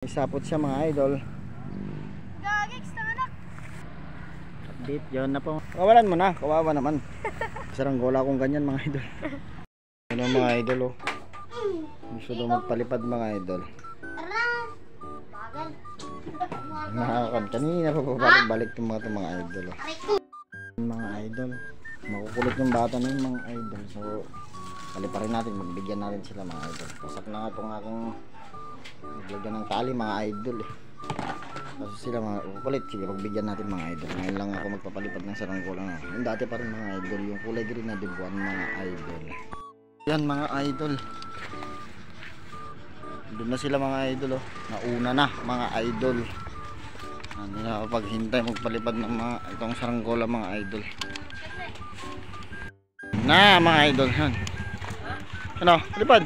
May sapot siya mga idol. Gagix na anak. Update yun na po. Kawalan mo na, kawawa naman. Saranggola kung ganyan mga idol. Ano mga idol oh. Gusto daw magpalipad mga idol. Bagal. Nakakan kanina pa balik itong mga idol oh. Mga idol, makukulit yung bata na yung mga idol. So paliparin natin, magbigyan natin sila mga idol. Pasak na nga itong aking naglagyan ng tali mga idol eh. Kasi sila mga kukulit, sige pagbigyan natin mga idol. Ngayon lang ako magpapalipad ng saranggola na. Yung dati pa rin mga idol, yung kulay green na dibuan mga idol. Yan mga idol, doon na sila mga idol oh. Nauna na mga idol. Hindi na paghintay magpalipad ng mga itong saranggola mga idol. Na mga idol yan. Ano? Lipad.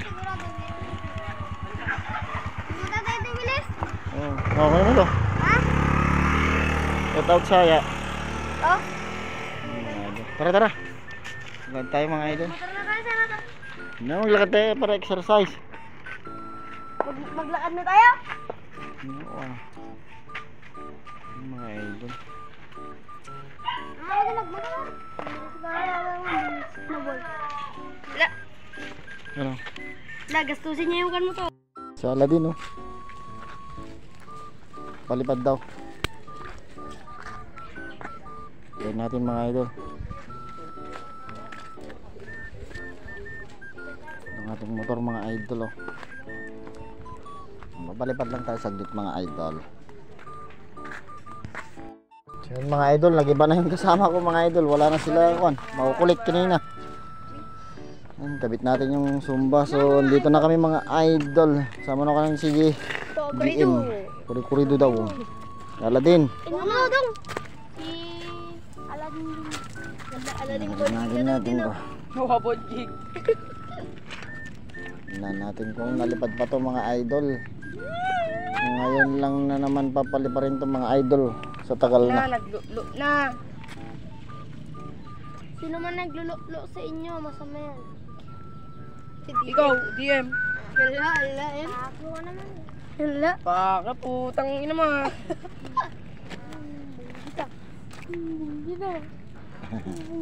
Oh, okay naman to. Ha? Shout out saya. Oh? Tara tara. Maganda tayo mga idol. Motor na tayo sana to. No, maglakad tayo para exercise. Maglakad na tayo? Oo. Mga idol. Ako na magmotor. Wala. Ano? Wala, gastusin niya yung kan mo to. Sa Aladin oh. Palipad daw. Gawin natin mga idol. Ang ating motor mga idol oh. Mapalipad lang tayo saglit mga idol. So yun mga idol, nagiba na yung kasama ko mga idol. Wala na sila kuan, makukulit kanina. Yan, kabit natin yung sumba. So dito na kami mga idol. Sama na kami si GM. Kuri-kurido daw. Aladin. Ano dong? Si Aladin. Aladin ko. Natin ko. Mawabonjig. Tingnan natin kung nalipad pa to mga idol. Ngayon lang na naman papaliparin to mga idol. Sa tagal na. Naglulo na. Sino man naglulo sa inyo, masama yan. Ikaw, DM. Wala, yan. Ako naman. Wala. Baka putang ina mo.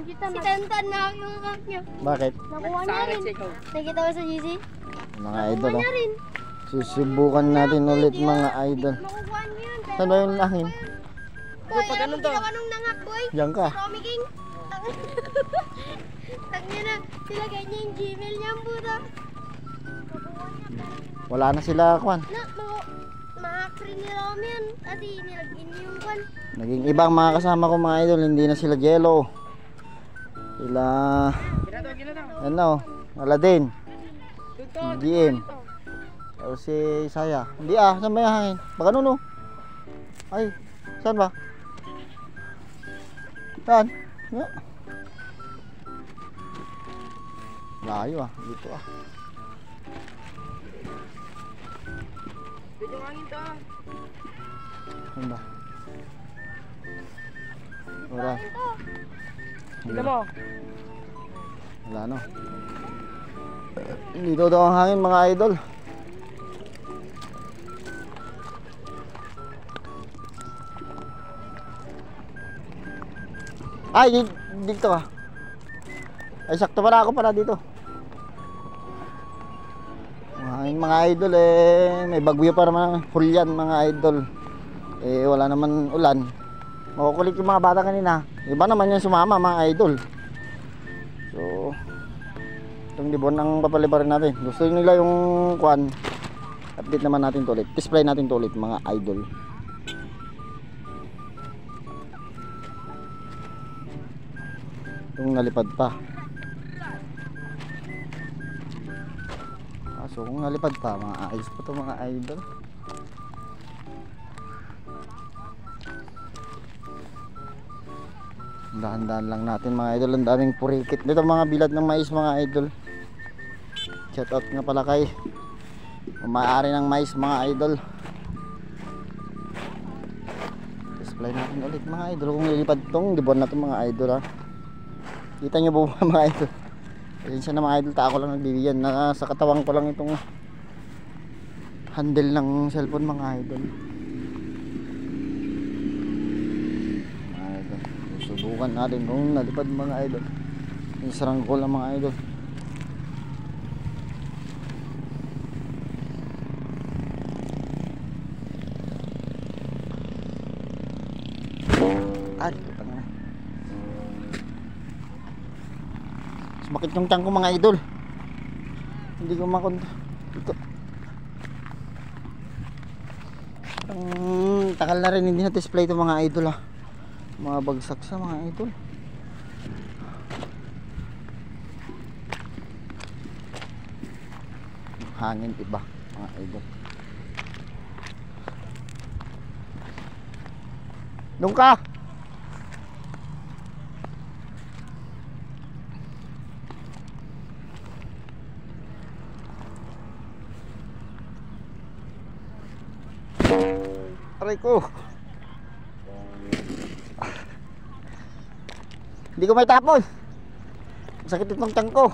Kita si Tantan na yung account niya. Bakit? Nakuha niya rin. Nakita ko sa GC? Mga idol Nakuha oh. niya rin. Susubukan natin ulit mga idol. Nakuha niya yun. Saan ba yung akin? Boy, pag ganun to? ginawa nung nangak, boy. Diyan ka. Romy King. Tangnya na, silagay niya yung Gmail niya ang buta. Wala na sila kwan. Na, ma-hack-free ni Romy yan. Ati, nilagin niyo yung kwan. Naging ibang mga kasama ko mga idol. Hindi na sila Jello. Sila ano, Aladin, GM. O si Saya. Hindi saan ba yung hangin? Baka nuno. Ay, saan ba? Saan? Yeah. Layo dito Pwede yung hangin to. Saan ba? Wala. Tignan mo. Wala no. Dito daw ang hangin mga idol. Ay, dito ka. Ay, sakto pala ako pala dito. Mga idol may bagyo pa naman Hulyan mga idol. Wala naman ulan. Makukulit yung mga bata kanina. Iba naman yung sumama mga idol. So, itong libon ang papaliparin natin. Gusto nila yung kwan. Update naman natin to ulit. Display natin to ulit mga idol. Itong nalipad pa. So kung nalipad pa, mga ayos pa to mga idol. Dahan-dahan lang natin mga idol. Ang daming purikit dito mga bilad ng mais mga idol. Shout out nga pala kay may-ari ng mais mga idol. Display natin ulit mga idol. Kung nilipad tong dibon na to mga idol ha. Kita nyo po mga idol. Pasensya na mga idol, ako lang nagbibigyan na sa katawan ko lang itong handle ng cellphone mga idol. Mga idol, susubukan natin kung nalipad mga idol yung sarangkol ng mga idol. Ay, putang na. Sumakit yung tiyan ko mga idol. Hindi ko makonto. Ito. Ang takal na rin hindi na-display ito mga idol ah. Mga bagsak sa mga idol. Hangin iba mga idol. Doon ka. Aray ko. Hindi ko may tapon. Sakit itong tiyan ko.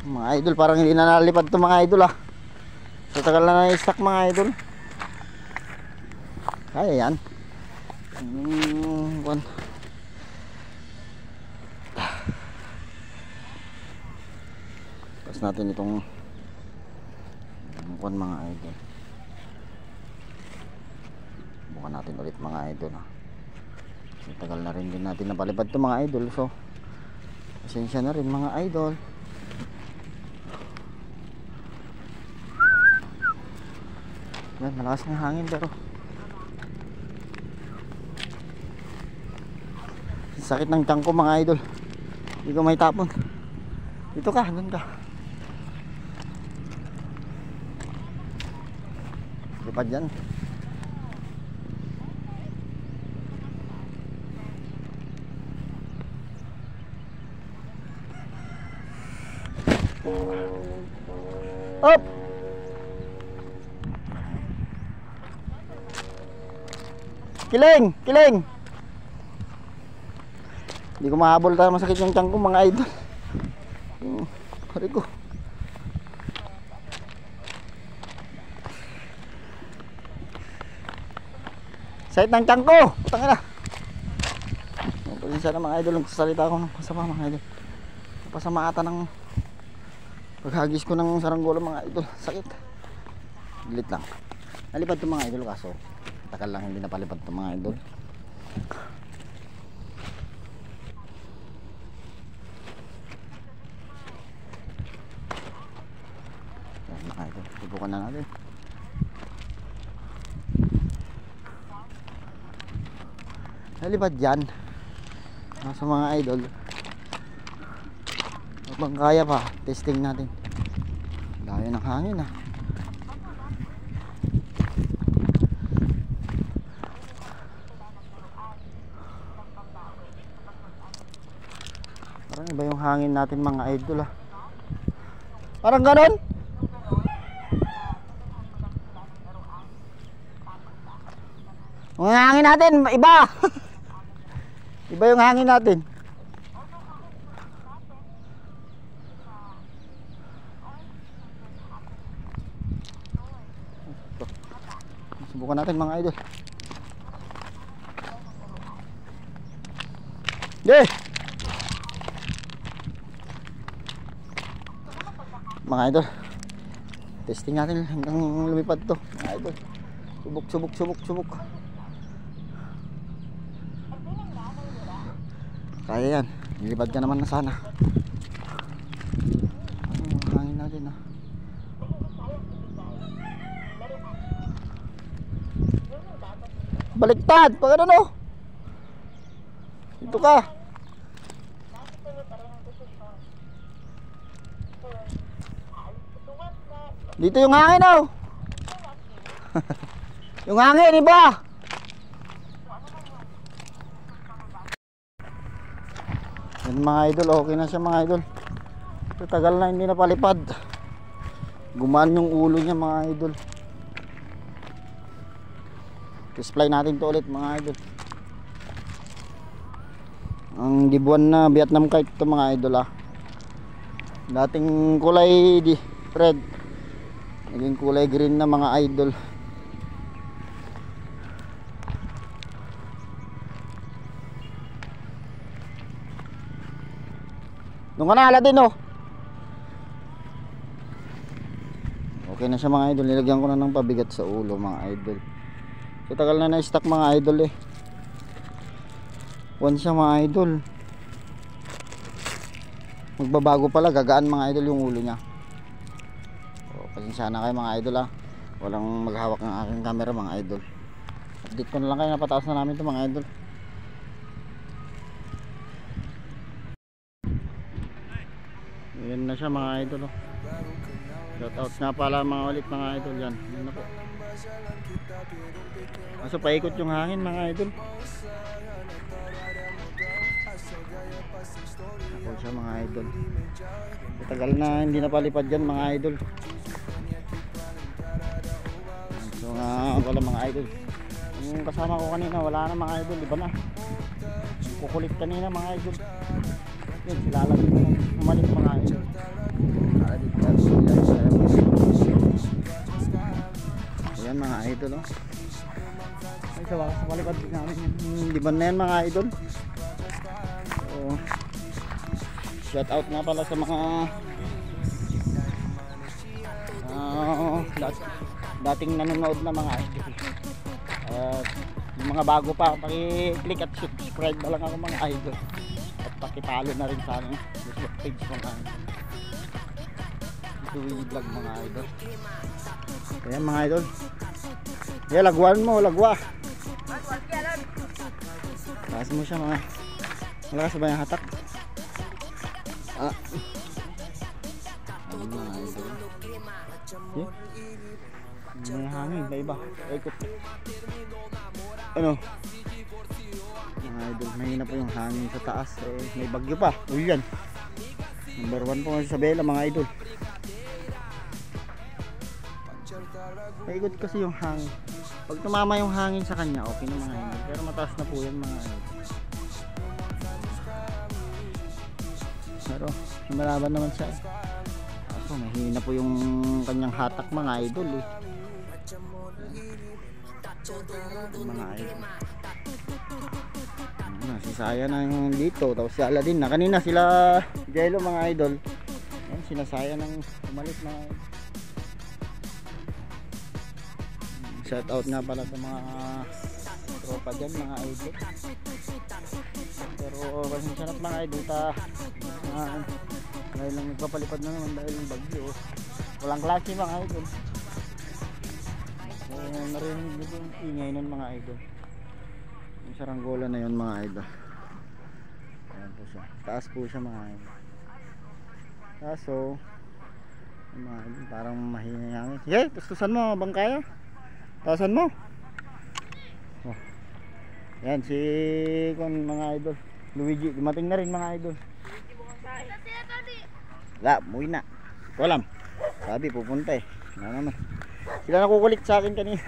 Mga idol, parang hindi na nalipad ito mga idol ah. Sa tagal na na-stack mga idol. Kaya yan. Tapos natin itong bukan mga idol. Bukan natin ulit mga idol ha. Sa tagal na rin din natin napalipad ito mga idol. So pasensya na rin mga idol. Yan, malakas ng hangin pero sakit ng tiyan ko mga idol. Hindi ko may tapon. Dito ka, doon ka. Lipad yan. Up! Kiling! Kiling! Hindi ko mahabol tayo, masakit yung tiyan ko mga idol. Pari ko. Sakit ng tiyan ko! Putang ina! Pasensya na mga idol, nagsasalita ako ng pasama mga idol. Pasama ata ng paghagis ko ng saranggola mga idol. Sakit. Dilit lang. Nalipad ito mga idol kaso takal lang hindi napalipad ito mga idol. Yan mga idol, subukan na natin. Nalipad yan sa mga idol. Habang kaya pa, testing natin. Layo ng hangin ah. Parang iba yung hangin natin mga idol ah. Parang ganon. Yung hangin natin iba. Iba yung hangin natin. Subukan natin mga idol. Yeah. Mga idol, testing natin hanggang lumipad to mga idol. Subok. Kaya yan, nilipad ka naman na sana. Hangin natin ah. Baliktad, pag ano no? Ito ka. Dito yung hangin oh. Yung hangin iba. Yan mga idol, okay na siya mga idol. So, tagal na hindi napalipad. Gumaan yung ulo niya mga idol. Display natin to ulit mga idol. Ang dibuan na Vietnam kite to mga idol ah. Dating kulay red. Naging kulay green na mga idol. Nung kanala din oh. Okay na siya mga idol. Nilagyan ko na ng pabigat sa ulo mga idol. So tagal na na-stock mga idol eh. Once siya mga idol. Magbabago pala, gagaan mga idol yung ulo niya. So, pasensya na kayo mga idol ah. Walang maghawak ng aking camera mga idol. Update ko na lang kayo, napataas na namin ito mga idol. Yan na siya mga idol oh. Shout out nga pala mga ulit mga idol yan. Yan na po. Kaso paikot yung hangin mga idol. Ako siya mga idol. Matagal na hindi napalipad yan mga idol. So nga pala mga idol. Yung kasama ko kanina wala na mga idol. Iba na. Kukulit kanina mga idol. Yun sila lang umalit mga idol. Ayan mga idol oh. Ay sa wakas palipad din namin yung liban na yan mga idol. So shout out nga pala sa mga dating nanonood na mga idol. Yung mga bago pa, paki-click at subscribe na lang ako mga idol. At pakipalo na rin sa akin Facebook page mga idol. Ito vlog mga idol. Ayan mga idol. Yeah, lagwan mo, lagwa. Taas mo siya mga. Malakas ba yung hatak? Ah. Ayun mga idol. Yeah. May hangin, may iba. Ikot. Ano? Mga idol, mahina po yung hangin sa taas. May bagyo pa. Uy yan. Number 1 po sa Bella mga idol. Paikot kasi yung hangin. Pag tumama yung hangin sa kanya, okay na mga idol. Pero mataas na po yan mga idol. Pero lumalaban naman siya. Kaso mahina po yung kanyang hatak mga idol eh. Mga idol. Si Saya na yung dito. Tapos si Aladin na. Kanina sila Jello mga idol. Ayan, sinasaya ng umalit na. Shout out nga pala sa mga tropa dyan mga idol. Pero masarap mga idol dahil lang nagpapalipad na naman dahil yung bagyo. Walang klase mga idol. So narinig dito yung ingay nun mga idol. Yung saranggola na yun mga idol. Ayan po siya. Taas po siya mga idol. Kaso mga idol parang mahina yung hangin. Sige, tustusan mo bang kaya? Taasan mo. Oh. Yan si mga idol. Luigi, dumating na rin mga idol. Wala, umuwi na. Ito alam. Sabi pupunta eh. Wala naman. Sila nakukulit sa akin kanina.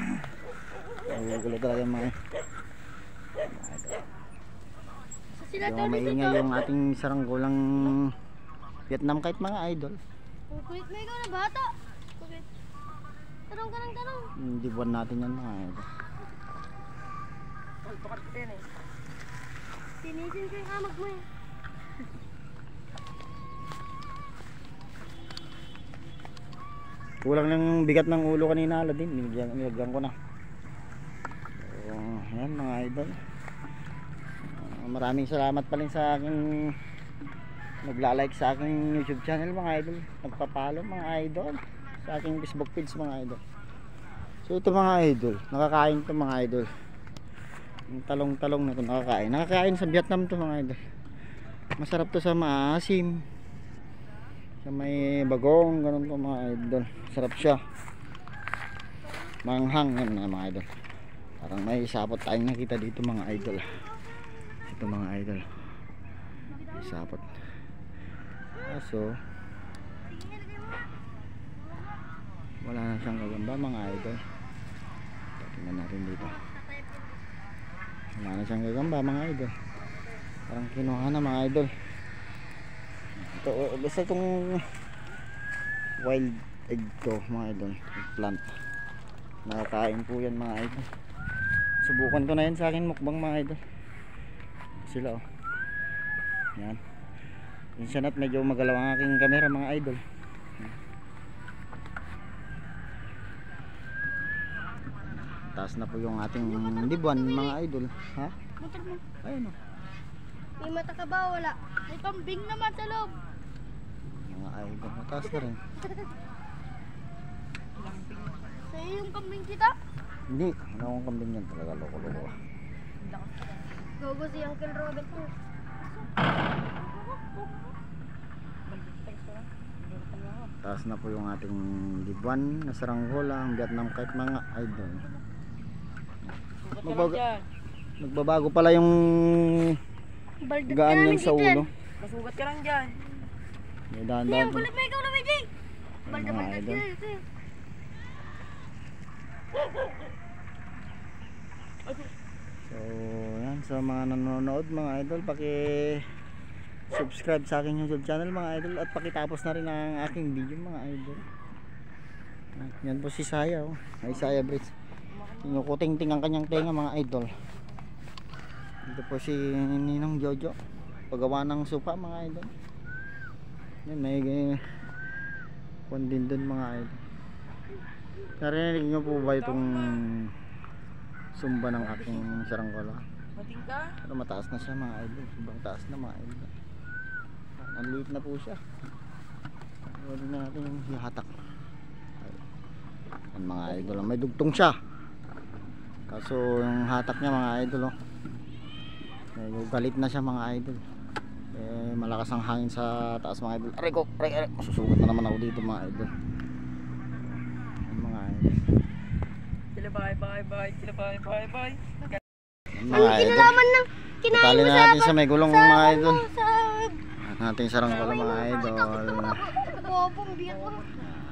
Nakukulit talaga yung mga yung maingay yung ating saranggolang Vietnam kahit mga idol. Kulit mo ikaw na bata. Tanong. Hindi buwan natin yan mga idol. Tinisin ko yung kamag mo eh. Kulang ng bigat ng ulo kanina Aladin. Nilagyan ko na. So, ayan mga idol. Maraming salamat pa rin sa aking nagla-like sa aking YouTube channel mga idol. Nagpapalo mga idol sa aking Facebook page mga idol. So ito mga idol, nakakain to mga idol. Yung talong-talong na to nakakain. Nakakain sa Vietnam to mga idol. Masarap to sa maasim. Sa may bagong, ganun to mga idol. Sarap siya. Manghang yan mga idol. Parang may sapot tayong nakita dito mga idol. Ito mga idol. May sapot. So wala na siyang kagamba mga idol. Tingnan natin dito. Wala na siyang gagamba mga idol. Parang kinuha na mga idol. Ito, basta itong wild egg ko mga idol, eggplant. Nakakain po yan mga idol. Subukan ko na yan sa akin mukbang mga idol. Sila oh. Yan. Minsan at medyo magalaw ang aking camera mga idol. Taas na po yung ating libuan mga idol. Ha? Ayun oh. May mata ka ba? Wala. May kambing naman sa loob. Mga idol, mataas na rin. Sa'yo yung kambing kita? Hindi, wala akong kambing yan talaga, loko-loko. Gogo si Uncle Robert mo. Taas na po yung ating libuan na saranggola, ang Vietnam kite mga idol. Magbabago pala yung Baldat gaan yan sa ulo. Masugat ka lang dyan. May dahan-dahan po. Kulit mo ikaw na, Luigi. Mga idol. So, yan. Sa mga nanonood mga idol, subscribe sa aking YouTube channel mga idol. At pakitapos na rin ang aking video mga idol. Yan po si Saya oh. Ay Saya Bridge. Kinukuting-ting ang kanyang tenga mga idol. Dito po si Ninong Jojo, paggawa ng supa mga idol. Yan, may kondin dun mga idol. Narinig nyo po ba itong sumba ng aking saranggola? Mating ka? Pero mataas na siya mga idol. Sobrang taas na mga idol. Ang liit na po siya. Pwede na natin yung hihatak. Yan mga idol, may dugtong siya. Kaso yung hatak niya mga idol oh, medyo galit na siya mga idol. Malakas ang hangin sa taas mga idol. Aray ko, aray. Masusugat na naman ako dito mga idol. Yan mga idol. Sila bye. Sila bye. Yan mga idol. Kinalaman ng kinain Tali mo na sa natin sa may gulong mga idol. sa Ang ating saranggola mga idol. bobong biyak mo.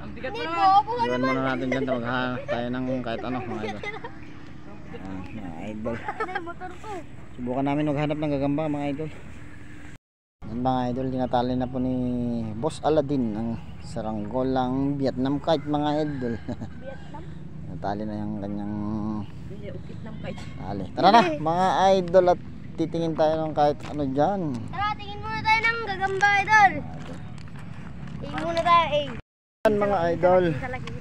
Ang bigat mo Hindi naman. bobong. Iwan muna natin dyan. Maghahanap tayo ng kahit ano mga idol. Mga idol. Ano yung motor ko? Subukan namin maghanap ng gagamba mga idol. Yan mga idol, dinatali na po ni Boss Aladdin ang saranggolang Vietnam kite mga idol. Vietnam? Natali na yung kanyang Ukit ng kite. tali. Tara na mga idol at titingin tayo ng kahit ano dyan. Tara, tingin muna tayo ng gagamba, idol. Tingin muna tayo, eh. Yan mga idol, Talagi.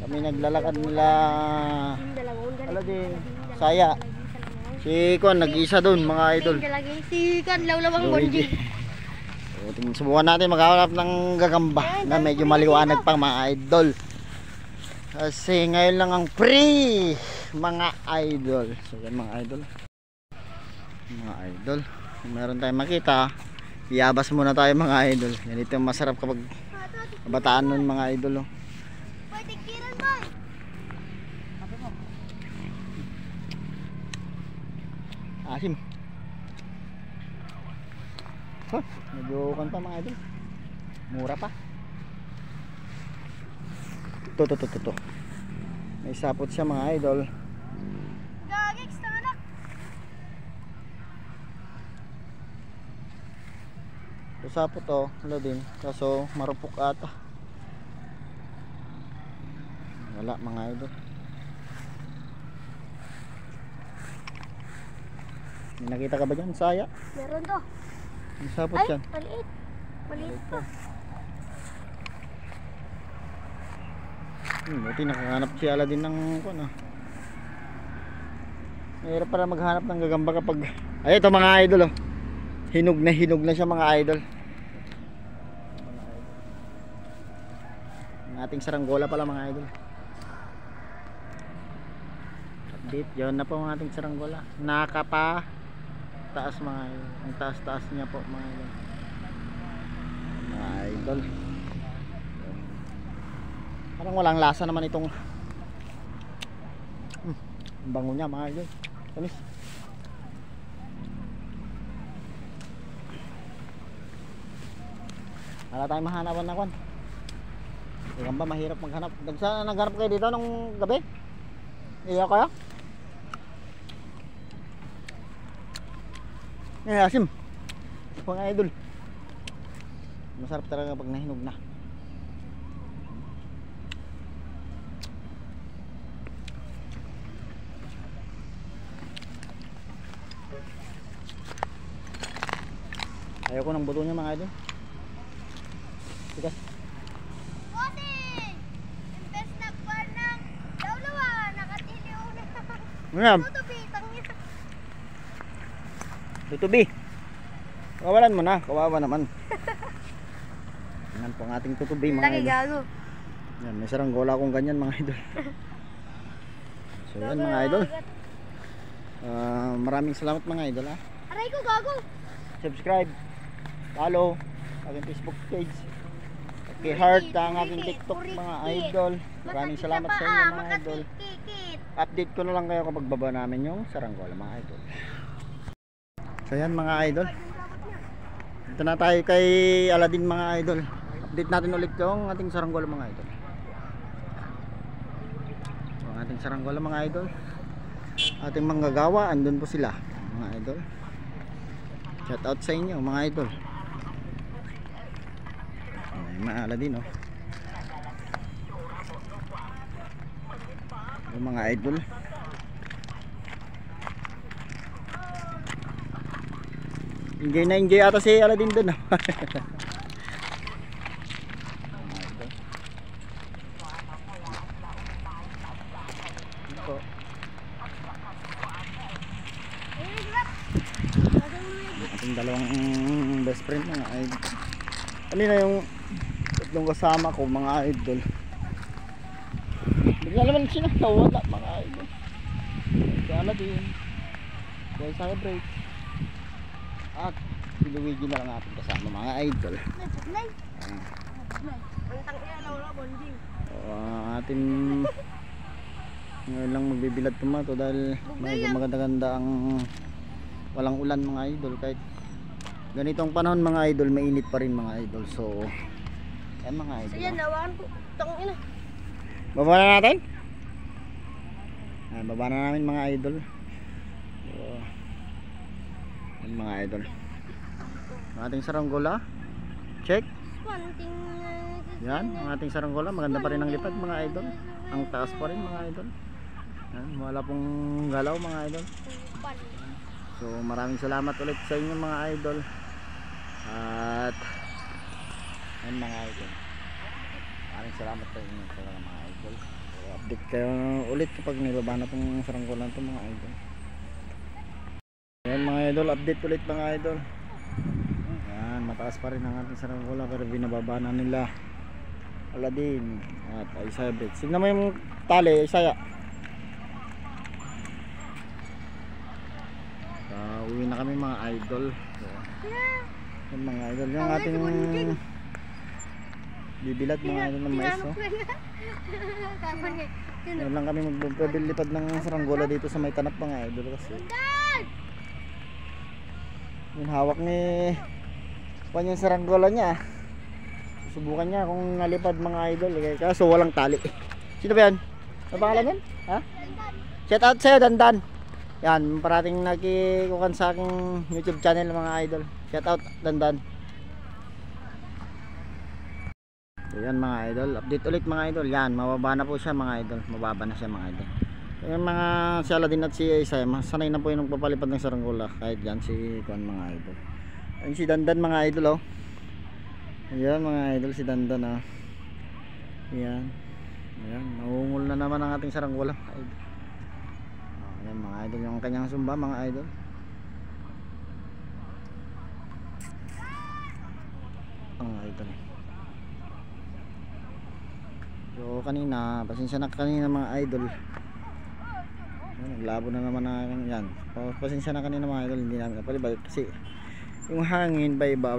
kami naglalakad nila Dalawang Aladdin, Saya. Si Kwan nag-isa dun mga idol. Si Kan, lawlawang bonji. So, subukan natin maghanap ng gagamba na medyo maliwanag pang mga idol. Kasi ngayon lang ang free mga idol. So yan mga idol. Mga idol, kung meron tayong makita, iabas muna tayo mga idol. Ganito yung masarap kapag kabataan nun mga idol oh. Pwede kiran ba? Asim. Huh, medyo kanta mga idol. Mura pa. Ito. May sapot siya mga idol. Gagigs na anak. Ito sapot oh, wala din. Kaso marupok ata. Wala mga idol. May nakita ka ba dyan, Saya? Meron to. May sapot Ay, dyan. maliit. Maliit pa. Buti nakahanap si Aladdin ng ano. Mahirap para maghanap ng gagamba kapag ay ito mga idol oh. Hinog na siya mga idol. Ang ating saranggola pala mga idol. Update, yun na po ang ating saranggola. Nakapa taas mga idol. Ang taas niya po mga idol. Mga idol. Parang walang lasa naman itong ang bango niya mga idol. Tamis. Wala tayong mahanapan na kwan. Gagamba mahirap maghanap. Naghanap kayo dito nung gabi? Iya kaya? Asim. Mga idol. Masarap talaga pag nahinog na. Ayoko ng buto niya mga idol. Tigas. Bossing! Imbes na par ng lawlawa, nakatiliw na. Ngayon, Tutubitang niya. tutubi. Kawalan mo na, kawawa naman. Yan po ang ating tutubi mga idol. gago. Yan, may saranggola akong ganyan mga idol. So yan mga idol. Maraming salamat mga idol ha. Aray ko, gago. Subscribe, follow aking Facebook page. Okay, heart ang aking TikTok mga idol. Maraming salamat sa inyo mga idol. Makatikikit. Update ko na lang kayo kapag baba namin yung saranggola mga idol. So yan mga idol. Dito na tayo kay Aladdin mga idol. Update natin ulit yung ating saranggola mga idol. Ang ating saranggola mga idol. Ating manggagawa, andun po sila mga idol. Shout out sa inyo mga idol. Ay, maala din oh. Yung mga idol. Enjoy na enjoy ata si Aladdin dun oh. Ito. Ating dalawang best friend mga idol. Kanina yung tatlong kasama ko mga idol. Bigla naman sila nawala mga idol. Kaya na din. Kaya celebrate. At Luigi na lang natin kasama mga idol. Ating ngayon lang magbibilad tumato dahil maganda-ganda ang walang ulan mga idol. Kahit ganitong panahon mga idol, mainit pa rin mga idol. So yan mga idol. Sige, nawakan po. Tangina. Baba na natin? Baba na namin mga idol. So, yan mga idol. Ang ating saranggola. Check. Swanting. Yan, ang ating saranggola. Maganda pa rin ang lipad mga idol. Ang taas pa rin mga idol. Yan, wala pong galaw mga idol. So maraming salamat ulit sa inyo mga idol. At yan mga idol. Maraming salamat sa inyo mga idol. So, update kayo ulit kapag nilaba na itong saranggola ito mga idol. Yan mga idol, update ulit mga idol. Yan, mataas pa rin ang ating saranggola pero binababa na nila Aladdin at Isaiah Bet. Signan mo yung tali, Isaiah. Uwi na kami mga idol. So, yan mga idol, yung ating bibilad mga idol ng mais no? Yan lang kami magpapabilipad ng saranggola dito sa may tanap mga idol kasi yung hawak ni pan yung saranggola niya. Subukan niya kung nalipad mga idol kaso walang tali. Sino ba yan? Ano pangalan yan? Ha? Shout out sa'yo Dandan. Yan, parating nakikukan sa aking YouTube channel mga idol. Shout out Dandan. So yan mga idol, update ulit mga idol. Yan, mababa na po siya mga idol. Mababa na siya mga idol. Yung mga si Aladdin at si Isaiah, sanay na po yung nagpapalipad ng saranggola. Kahit yan si Kuan mga idol. Ayun si Dandan mga idol oh. Ayan mga idol si Dandan oh. Ayan. Ayan, mahungol na naman ang ating saranggola mga idol. Ayan mga idol yung kanyang sumba mga idol. Ang idol. So kanina, pasensya na kanina mga idol. Naglabo na naman na yan. Pasensya na kanina mga idol, hindi namin napalibad kasi yung hangin ba iba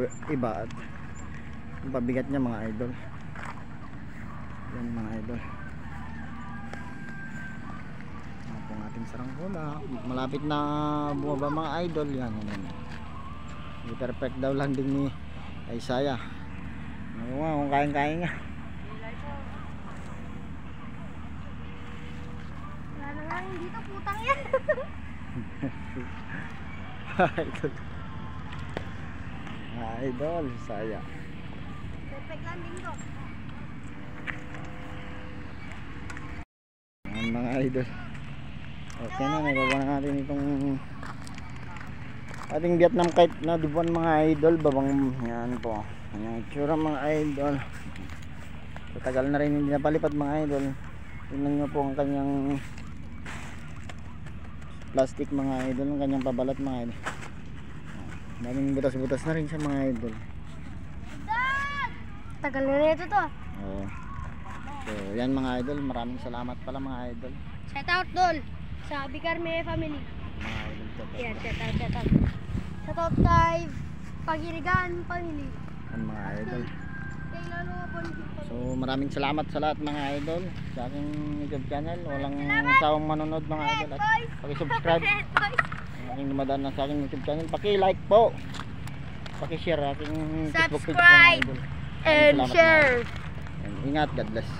at yung pabigat niya mga idol. Yan mga idol. Ang ating saranggola malapit na bumaba mga idol. Yan. Hindi perfect daw landing ni Isaiah. Ano nga kung kayang-kaya nga. Wala na nga yung dito, putang yan. Idol. Idol, Isaiah. Perfect landing to. Yan mga idol. Okay na, nagawa na natin itong Ating Vietnam kite na dibuan mga idol. Babang yan po. Yan yung itsura mga idol. So, tagal na rin hindi napalipad mga idol. Tingnan nyo po ang kanyang plastic mga idol. Ang kanyang pabalat mga idol. Daming butas-butas na rin siya mga idol. Tagal na nito to. Oo. So yan mga idol. Maraming salamat pala mga idol. Shout out dol sa Bicarme family. Mga idol to. Yan, shout out. Shout out kay Pagirigan family. Yan mga idol. Kay Lalo Bonjing. So maraming salamat sa lahat mga idol sa aking YouTube channel. Walang sawang manonood mga idol. At paki-subscribe ang aking dumadaan na sa aking YouTube channel. Paki-like po. Paki-share aking Facebook page mga Subscribe idol. and Salamat, mga share. idol. Ingat, God bless.